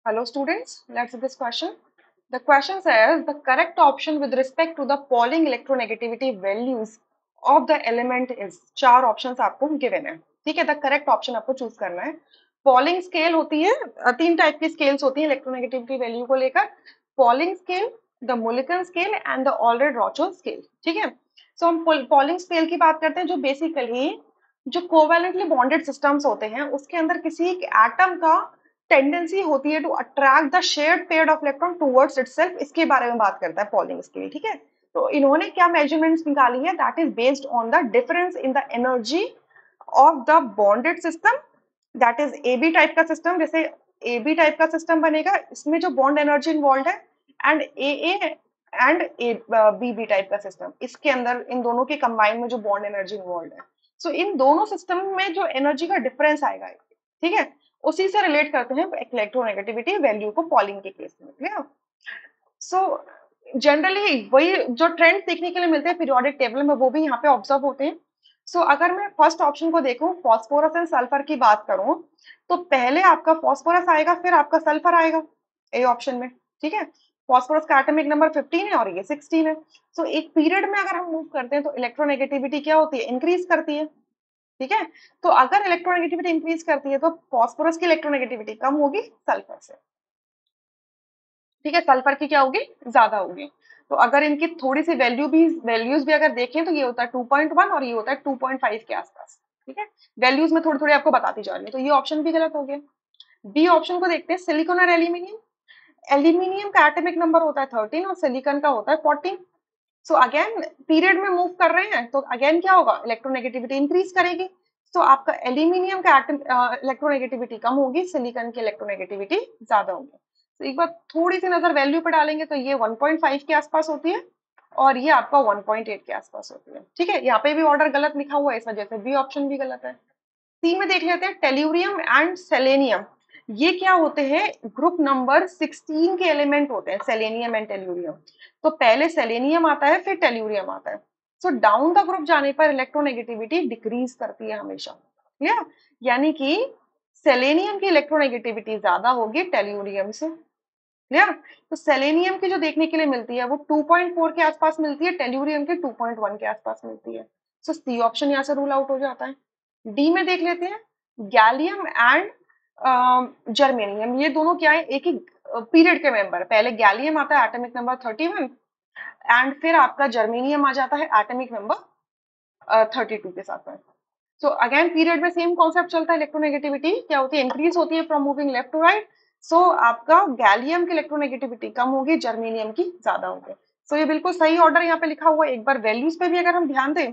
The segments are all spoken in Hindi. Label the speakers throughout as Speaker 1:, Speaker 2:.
Speaker 1: Hello students, let's see this question. The question says the correct option with respect to the Pauling electronegativity values of the element is. चार options आपको given है, ठीक है. The correct option आपको choose करना है. Pauling scale होती है, तीन टाइप की scales होती है electronegativity value को लेकर. Pauling scale, the Mulliken scale and the Allred-Rochow scale, ठीक है. So हम Pauling scale की बात करते हैं जो basically जो कोवैलेंटली बॉन्डेड सिस्टम्स होते हैं उसके अंदर किसी एक एटम का टेंडेंसी होती है to attract the shared pair of electron towards itself. इसके बारे में बात करता है पॉलिंग स्केल, ठीक है. तो इन्होंने क्या मेजरमेंट्स निकाली है, that is based on the difference in the energy of the bonded system. That is a b type का सिस्टम, जैसे ए बी टाइप का सिस्टम बनेगा इसमें जो बॉन्ड एनर्जी इन्वॉल्व है, and a and a b b type का सिस्टम, इसके अंदर इन दोनों के कंबाइन में जो बॉन्ड एनर्जी इन्वॉल्व है. सो इन दोनों सिस्टम में जो एनर्जी का डिफरेंस आएगा, ठीक है, उसी से रिलेट करते हैं इलेक्ट्रोनेगेटिविटी वैल्यू को पॉलिंग के केस में. क्लियर. सो जनरली वही जो ट्रेंड देखने के लिए मिलते हैं पीरियोडिक टेबल में वो भी यहाँ पे ऑब्जर्व होते हैं. सो अगर मैं फर्स्ट ऑप्शन को देखूं, फॉस्फोरस एंड सल्फर की बात करूं, तो पहले आपका फॉस्फोरस आएगा फिर आपका सल्फर आएगा ए ऑप्शन में, ठीक है. फॉस्फोरस का एटॉमिक नंबर 15 है और ये 16 है. सो एक पीरियड में अगर हम मूव करते हैं तो इलेक्ट्रोनेगेटिविटी क्या होती है, इंक्रीज करती है, ठीक है. तो अगर इलेक्ट्रोनेगेटिविटी इंक्रीज करती है तो फॉस्फोरस की इलेक्ट्रोनेगेटिविटी कम होगी सल्फर से, ठीक है. सल्फर की क्या होगी, ज्यादा होगी. तो अगर इनकी थोड़ी सी वैल्यूज भी अगर देखें तो ये होता है 2.1 और ये होता है 2.5 के आसपास, ठीक है. वैल्यूज में थोड़ी थोड़ी आपको बताती जा रही है, तो ये ऑप्शन भी गलत हो गया. बी ऑप्शन को देखते हैं, सिलिकॉन और एल्यूमिनियम. एल्यूमिनियम का एटॉमिक नंबर होता है 13 और सिलिकॉन का होता है 14. सो अगेन पीरियड में मूव कर रहे हैं तो अगेन क्या होगा, इलेक्ट्रोनेगेटिविटी इंक्रीज करेगी. तो आपका एल्यूमिनियम का इलेक्ट्रोनेगेटिविटी कम होगी, सिलिकॉन की इलेक्ट्रोनेगेटिविटी ज्यादा होगी. तो एक बार थोड़ी सी नजर वैल्यू पे डालेंगे तो ये 1.5 के आसपास होती है और ये आपका 1.8 के आसपास होती है, ठीक है. यहाँ पे भी ऑर्डर गलत लिखा हुआ है इस वजह से बी ऑप्शन भी गलत है. सी में देख लेते हैं, टेल्यूरियम एंड सेलेनियम. ये क्या होते हैं, ग्रुप नंबर 16 के एलिमेंट होते हैं सेलेनियम एंड टेल्यूरियम. तो पहले सेलेनियम आता है फिर टेल्यूरियम आता है. सो डाउन द ग्रुप जाने पर इलेक्ट्रोनेगेटिविटी डिक्रीज करती है हमेशा, क्लियर. यानी कि सेलेनियम की इलेक्ट्रोनेगेटिविटी ज्यादा होगी टेल्यूरियम से, क्लियर. तो सेलेनियम की जो देखने के लिए मिलती है वो 2.4 के आसपास मिलती है, टेल्यूरियम के 2.1 के आसपास मिलती है. सो सी ऑप्शन यहाँ से रूल आउट हो जाता है. डी में देख लेते हैं, गैलियम एंड जर्मेनियम. ये दोनों क्या है, एक ही पीरियड के मेंबर. पहले गैलियम आता है एटॉमिक नंबर 31 एंड फिर आपका जर्मेनियम आ जाता है एटॉमिक नंबर 32 के साथ में. सो अगेन पीरियड में सेम कॉन्सेप्ट चलता है, इलेक्ट्रोनेगेटिविटी क्या होती है, इंक्रीज होती है from moving left to right. So आपका गैलियम की इलेक्ट्रोनेगेटिविटी कम होगी, जर्मेनियम की ज्यादा होगी. सो ये बिल्कुल सही ऑर्डर यहाँ पे लिखा हुआ है. एक बार वैल्यूज पे भी अगर हम ध्यान दें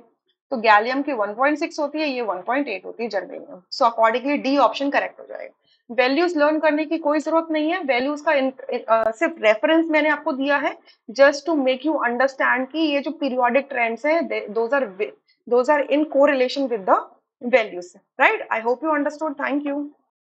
Speaker 1: तो गैलियम की 1.6 होती है, ये 1.8 होती है germanium. So accordingly D option correct हो जाएगा. वैल्यूज लर्न करने की कोई जरूरत नहीं है, वैल्यूज का सिर्फ रेफरेंस मैंने आपको दिया है just to make you understand कि ये जो पीरियोडिक ट्रेंड्स है those are in correlation with the values, right? I hope you understood. Thank you.